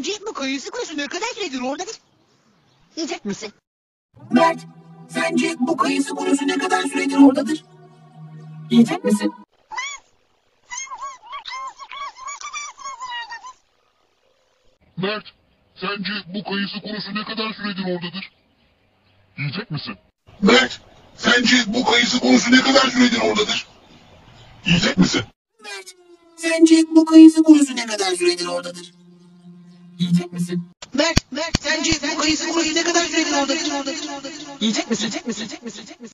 sence bu kayısı kurusu ne kadar süredir oradadır? Yiyecek misin? Mert, sence bu kayısı kurusu ne kadar süredir oradadır? Yiyecek misin? Mert, sence bu kayısı kurusu ne kadar süredir oradadır? Yiyecek misin? Mert, sence bu kayısı kurusu ne kadar süredir oradadır? Yiyecek misin? Mert, sence bu kayısı kurusu ne kadar süredir oradadır? Yiyecek misin? Mert, sence bu kayısı kurusu ne kadar süredir oradadır? Yiyecek misin?